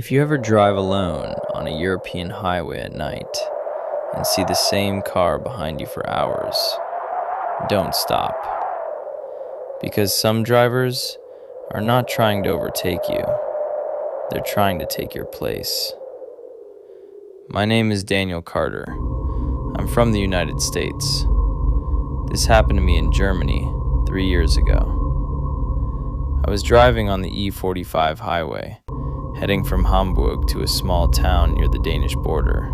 If you ever drive alone on a European highway at night and see the same car behind you for hours, don't stop. Because some drivers are not trying to overtake you, they're trying to take your place. My name is Daniel Carter. I'm from the United States. This happened to me in Germany 3 years ago. I was driving on the E45 highway, heading from Hamburg to a small town near the Danish border.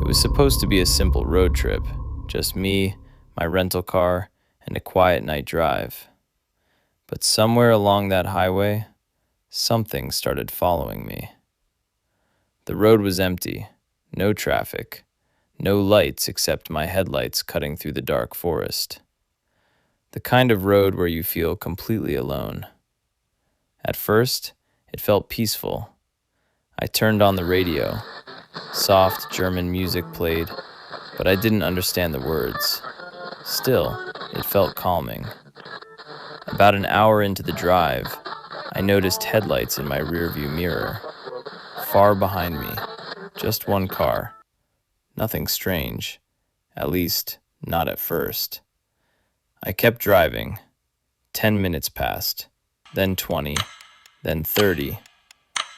It was supposed to be a simple road trip, just me, my rental car, and a quiet night drive. But somewhere along that highway, something started following me. The road was empty, no traffic, no lights except my headlights cutting through the dark forest. The kind of road where you feel completely alone. At first, it felt peaceful. I turned on the radio. Soft German music played, but I didn't understand the words. Still, it felt calming. About an hour into the drive, I noticed headlights in my rearview mirror. Far behind me, just one car. Nothing strange, at least not at first. I kept driving. 10 minutes passed, then 20, then 30.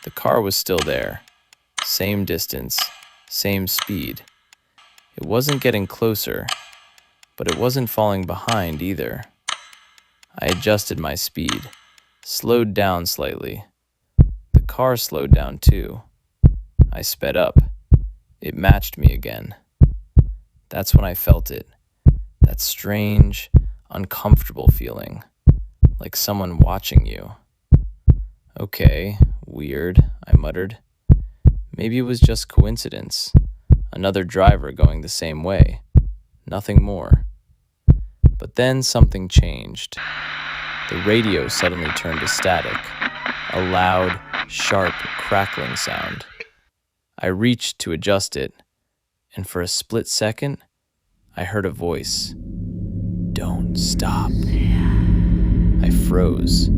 The car was still there. Same distance, same speed. It wasn't getting closer, but it wasn't falling behind either. I adjusted my speed, slowed down slightly. The car slowed down too. I sped up. It matched me again. That's when I felt it. That strange, uncomfortable feeling, like someone watching you. Okay, weird, I muttered. Maybe it was just coincidence. Another driver going the same way. Nothing more. But then something changed. The radio suddenly turned to static, a loud, sharp, crackling sound. I reached to adjust it, and for a split second, I heard a voice. "Don't stop." I froze.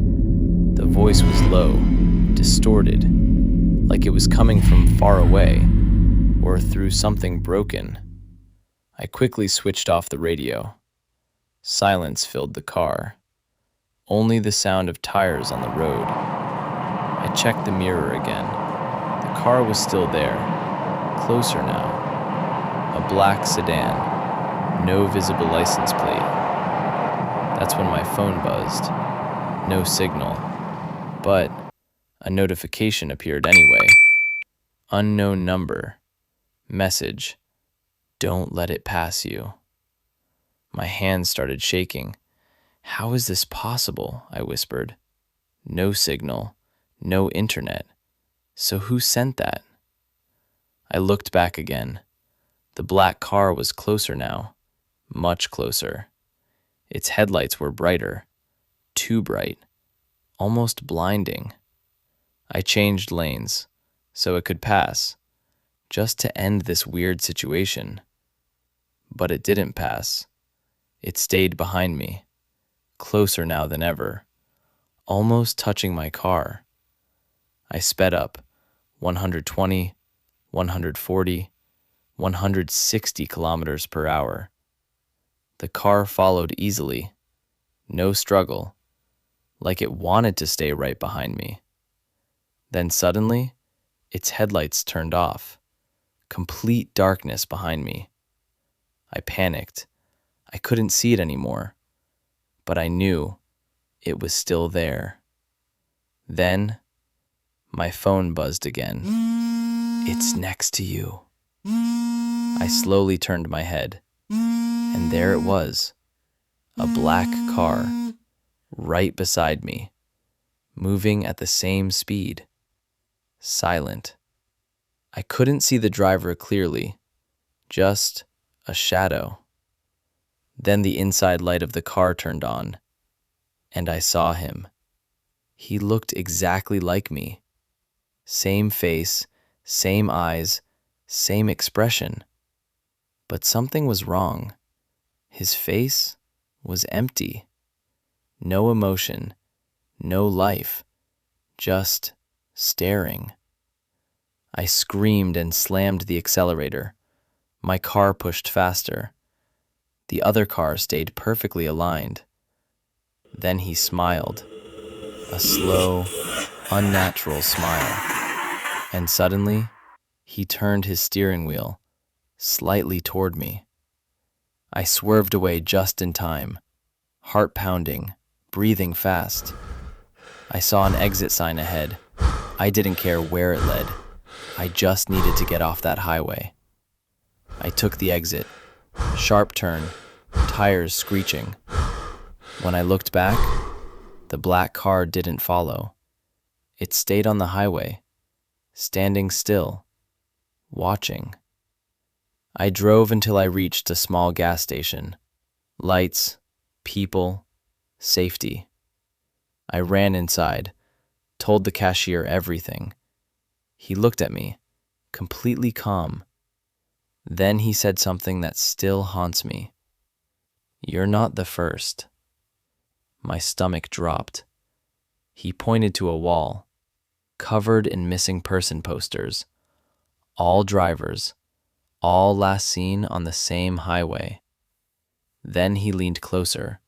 The voice was low, distorted, like it was coming from far away, or through something broken. I quickly switched off the radio. Silence filled the car. Only the sound of tires on the road. I checked the mirror again. The car was still there, closer now. A black sedan, no visible license plate. That's when my phone buzzed. No signal. But a notification appeared anyway. Unknown number. Message. Don't let it pass you. My hands started shaking. How is this possible? I whispered. No signal. No internet. So who sent that? I looked back again. The black car was closer now. Much closer. Its headlights were brighter. Too bright. Almost blinding. I changed lanes, so it could pass, just to end this weird situation. But it didn't pass. It stayed behind me, closer now than ever, almost touching my car. I sped up, 120, 140, 160 kilometers per hour. The car followed easily, no struggle, like it wanted to stay right behind me. Then suddenly, its headlights turned off. Complete darkness behind me. I panicked. I couldn't see it anymore, but I knew it was still there. Then, my phone buzzed again. "It's next to you." I slowly turned my head, and there it was, a black car, right beside me, moving at the same speed. Silent. I couldn't see the driver clearly, just a shadow. Then the inside light of the car turned on, and I saw him. He looked exactly like me. Same face, same eyes, same expression. But something was wrong. His face was empty. No emotion, no life, just staring. I screamed and slammed the accelerator. My car pushed faster. The other car stayed perfectly aligned. Then he smiled, a slow, unnatural smile. And suddenly, he turned his steering wheel slightly toward me. I swerved away just in time, heart pounding, breathing fast. I saw an exit sign ahead. I didn't care where it led. I just needed to get off that highway. I took the exit. Sharp turn, tires screeching. When I looked back, the black car didn't follow. It stayed on the highway, standing still, watching. I drove until I reached a small gas station. Lights, people, safety. I ran inside, told the cashier everything. He looked at me, completely calm. Then he said something that still haunts me. "You're not the first." My stomach dropped. He pointed to a wall, covered in missing person posters. All drivers, all last seen on the same highway. Then he leaned closer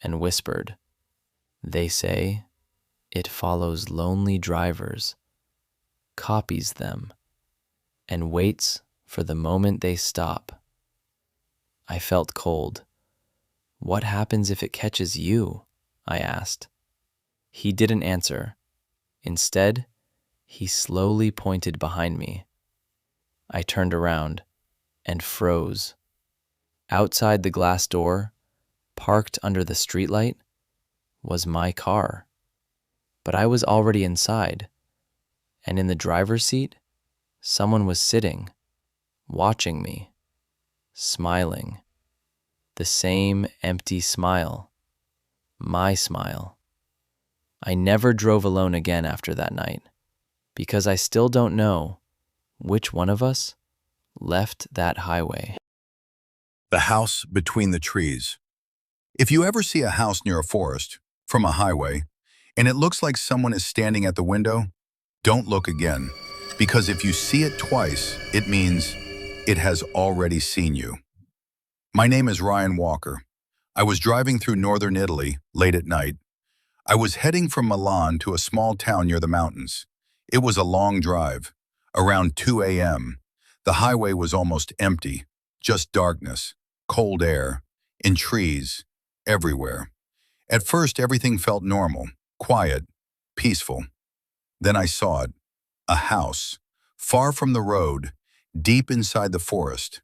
and whispered, "They say it follows lonely drivers, copies them, and waits for the moment they stop." I felt cold. "What happens if it catches you?" I asked. He didn't answer. Instead, he slowly pointed behind me. I turned around and froze. Outside the glass door, parked under the streetlight, was my car. But I was already inside, and in the driver's seat, someone was sitting, watching me, smiling. The same empty smile. My smile. I never drove alone again after that night, because I still don't know which one of us left that highway. The house between the trees. If you ever see a house near a forest, from a highway, and it looks like someone is standing at the window, don't look again, because if you see it twice, it means it has already seen you. My name is Ryan Walker. I was driving through northern Italy late at night. I was heading from Milan to a small town near the mountains. It was a long drive. Around 2 a.m., the highway was almost empty, just darkness, cold air, and trees everywhere. At first, everything felt normal, quiet, peaceful. Then I saw it, a house, far from the road, deep inside the forest.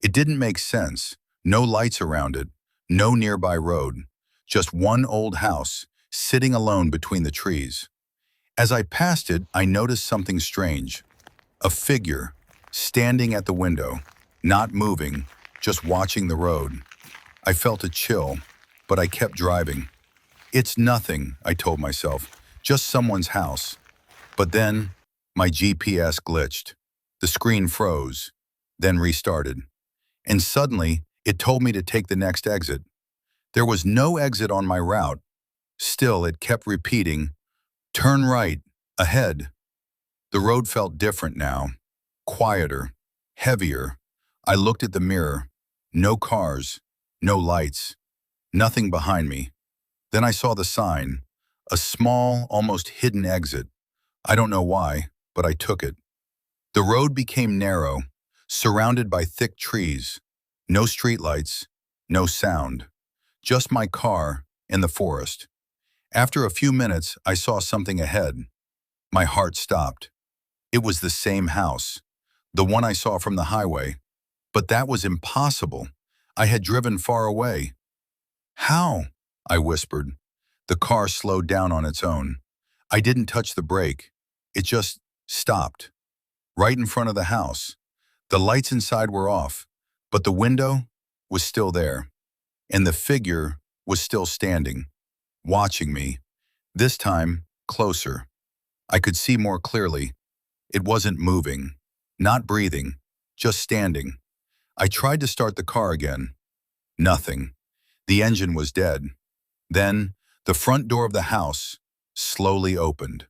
It didn't make sense, no lights around it, no nearby road, just one old house, sitting alone between the trees. As I passed it, I noticed something strange. A figure, standing at the window, not moving, just watching the road. I felt a chill, but I kept driving. It's nothing, I told myself, just someone's house. But then, my GPS glitched. The screen froze, then restarted. And suddenly, it told me to take the next exit. There was no exit on my route. Still, it kept repeating, "Turn right, ahead." The road felt different now, quieter, heavier. I looked at the mirror. No cars, no lights, nothing behind me. Then I saw the sign, a small, almost hidden exit. I don't know why, but I took it. The road became narrow, surrounded by thick trees. No streetlights, no sound. Just my car and the forest. After a few minutes, I saw something ahead. My heart stopped. It was the same house, the one I saw from the highway. But that was impossible. I had driven far away. "How?" I whispered. The car slowed down on its own. I didn't touch the brake. It just stopped, right in front of the house. The lights inside were off, but the window was still there, and the figure was still standing, watching me, this time closer. I could see more clearly. It wasn't moving, not breathing, just standing. I tried to start the car again. Nothing. The engine was dead. Then, the front door of the house slowly opened.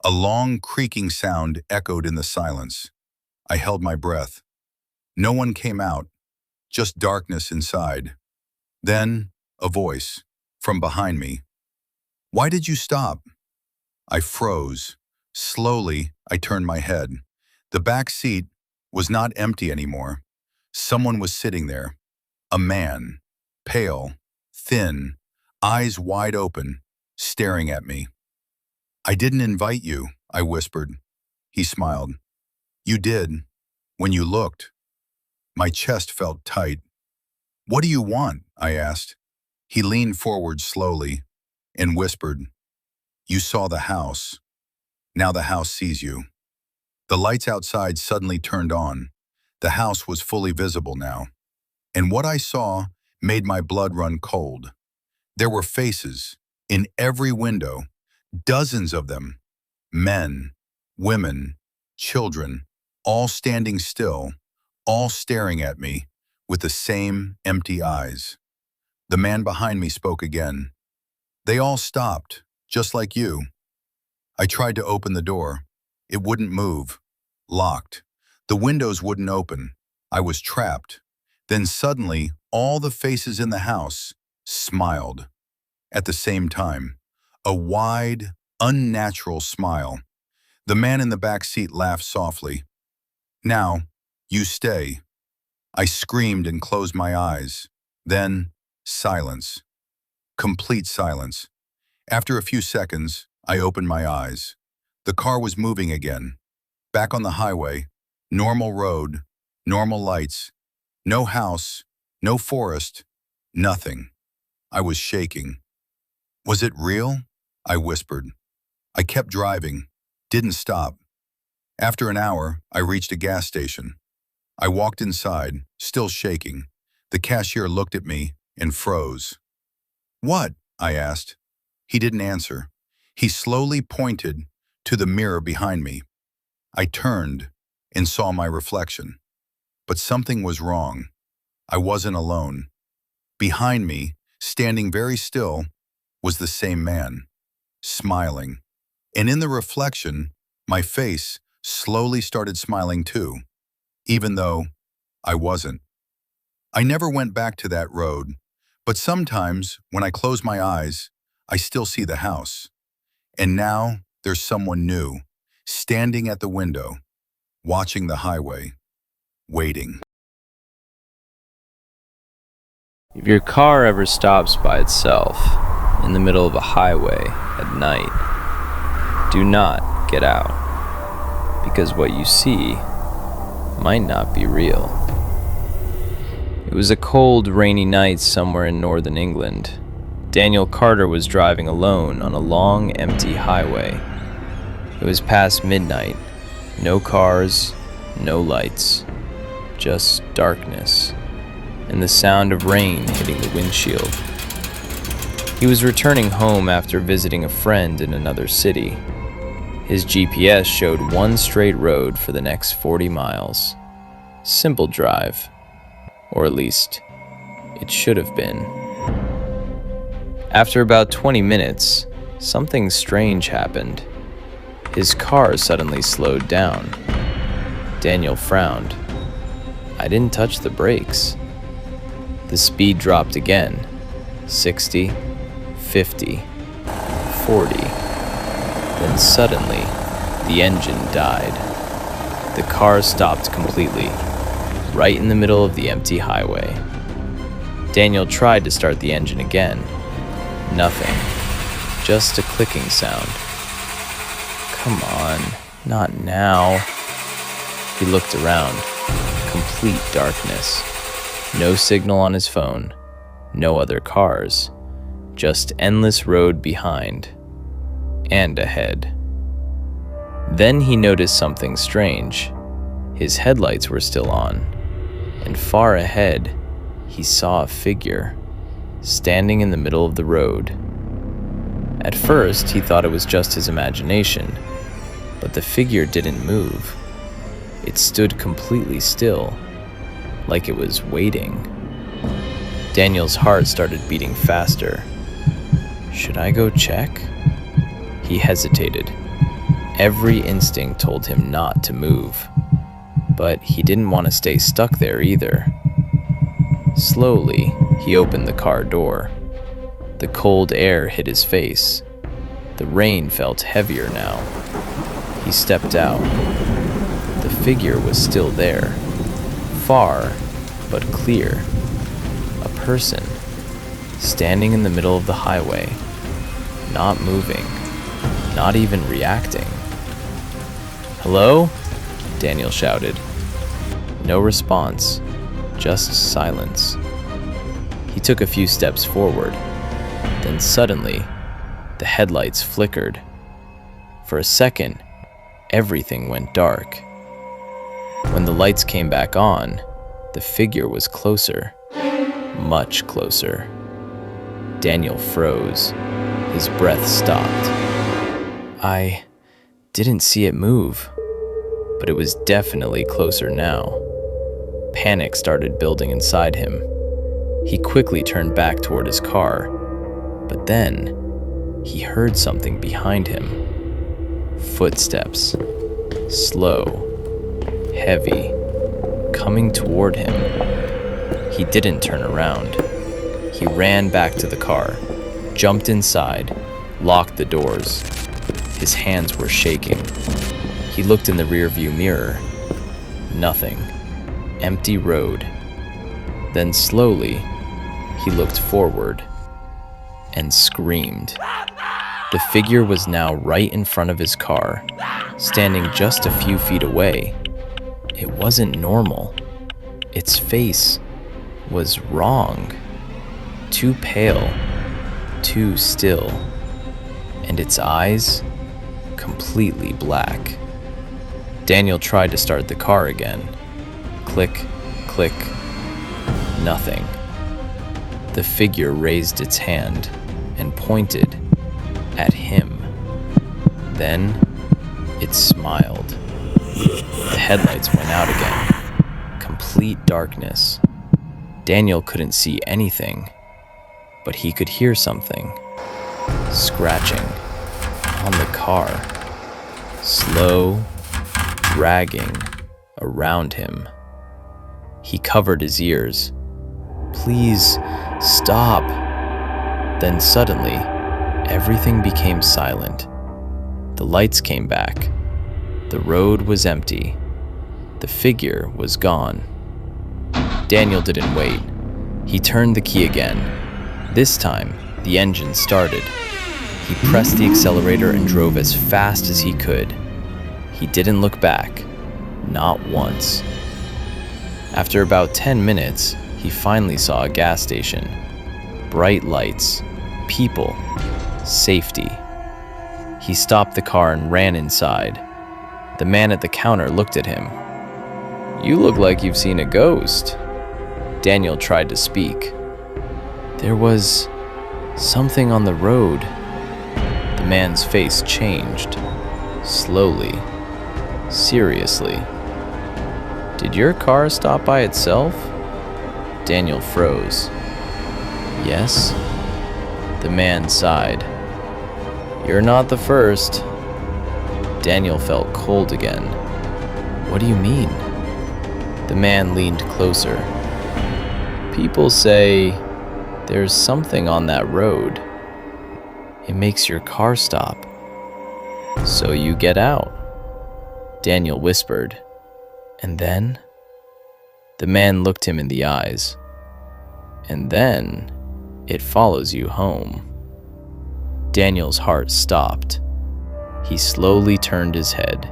A long, creaking sound echoed in the silence. I held my breath. No one came out, just darkness inside. Then, a voice, from behind me. "Why did you stop?" I froze. Slowly, I turned my head. The back seat was not empty anymore. Someone was sitting there. A man, pale, thin, eyes wide open, staring at me. "I didn't invite you," I whispered. He smiled. "You did, when you looked." My chest felt tight. "What do you want?" I asked. He leaned forward slowly and whispered, "You saw the house. Now the house sees you." The lights outside suddenly turned on. The house was fully visible now. And what I saw made my blood run cold. There were faces in every window, dozens of them. Men, women, children, all standing still, all staring at me with the same empty eyes. The man behind me spoke again. "They all stopped, just like you." I tried to open the door. It wouldn't move. Locked. The windows wouldn't open. I was trapped. Then suddenly, all the faces in the house smiled. At the same time, a wide, unnatural smile. The man in the back seat laughed softly. "Now, you stay." I screamed and closed my eyes. Then, silence. Complete silence. After a few seconds, I opened my eyes. The car was moving again. Back on the highway, normal road, normal lights, no house, no forest, nothing. I was shaking. "Was it real?" I whispered. I kept driving, didn't stop. After an hour, I reached a gas station. I walked inside, still shaking. The cashier looked at me and froze. "What?" I asked. He didn't answer. He slowly pointed to the mirror behind me. I turned and saw my reflection. But something was wrong. I wasn't alone. Behind me, standing very still, was the same man, smiling. And in the reflection, my face slowly started smiling too, even though I wasn't. I never went back to that road, but sometimes when I close my eyes, I still see the house. And now there's someone new, standing at the window, watching the highway, waiting. If your car ever stops by itself in the middle of a highway at night, do not get out, because what you see might not be real. It was a cold, rainy night somewhere in northern England. Daniel Carter was driving alone on a long, empty highway. It was past midnight. No cars, no lights, just darkness, and the sound of rain hitting the windshield. He was returning home after visiting a friend in another city. His GPS showed one straight road for the next 40 miles. Simple drive, or at least it should have been. After about 20 minutes, something strange happened. His car suddenly slowed down. Daniel frowned. I didn't touch the brakes. The speed dropped again. 60, 50, 40. Then suddenly, the engine died. The car stopped completely, right in the middle of the empty highway. Daniel tried to start the engine again. Nothing. Just a clicking sound. Come on, not now. He looked around. Complete darkness. No signal on his phone. No other cars. Just endless road behind. And ahead. Then he noticed something strange. His headlights were still on. And far ahead, he saw a figure, standing in the middle of the road. At first, he thought it was just his imagination, but the figure didn't move. It stood completely still, like it was waiting. Daniel's heart started beating faster. Should I go check? He hesitated. Every instinct told him not to move, but he didn't want to stay stuck there either. Slowly, he opened the car door. The cold air hit his face. The rain felt heavier now. He stepped out. The figure was still there, far but clear. A person, standing in the middle of the highway, not moving, not even reacting. "Hello?" Daniel shouted. No response, just silence. He took a few steps forward. Then suddenly, the headlights flickered. For a second, everything went dark. When the lights came back on, the figure was closer, much closer. Daniel froze. His breath stopped. I didn't see it move, but it was definitely closer now. Panic started building inside him. He quickly turned back toward his car, but then he heard something behind him. Footsteps, slow, heavy, coming toward him. He didn't turn around. He ran back to the car, jumped inside, locked the doors. His hands were shaking. He looked in the rearview mirror. Nothing. Empty road. Then slowly, he looked forward and screamed. The figure was now right in front of his car, standing just a few feet away. It wasn't normal. Its face was wrong. Too pale, too still, and its eyes completely black. Daniel tried to start the car again. Click, click, nothing. The figure raised its hand and pointed at him. Then it smiled. The headlights went out again. Complete darkness. Daniel couldn't see anything, but he could hear something. Scratching on the car. Slow, dragging around him. He covered his ears. Please, stop. Then suddenly, everything became silent. The lights came back. The road was empty. The figure was gone. Daniel didn't wait. He turned the key again. This time, the engine started. He pressed the accelerator and drove as fast as he could. He didn't look back, not once. After about 10 minutes, he finally saw a gas station. Bright lights, people, safety. He stopped the car and ran inside. The man at the counter looked at him. "You look like you've seen a ghost." Daniel tried to speak. "There was something on the road." The man's face changed, slowly, seriously. "Did your car stop by itself?" Daniel froze. "Yes." The man sighed. "You're not the first." Daniel felt cold again. "What do you mean?" The man leaned closer. "People say there's something on that road. It makes your car stop. So you get out." Daniel whispered. "And then?" The man looked him in the eyes. "And then it follows you home." Daniel's heart stopped. He slowly turned his head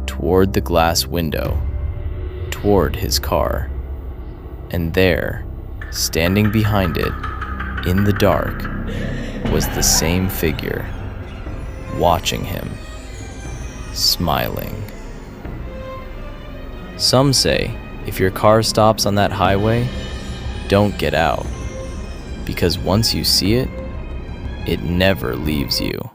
toward the glass window, toward his car. And there, standing behind it, in the dark, was the same figure, watching him, smiling. Some say, if your car stops on that highway, don't get out, because once you see it, it never leaves you.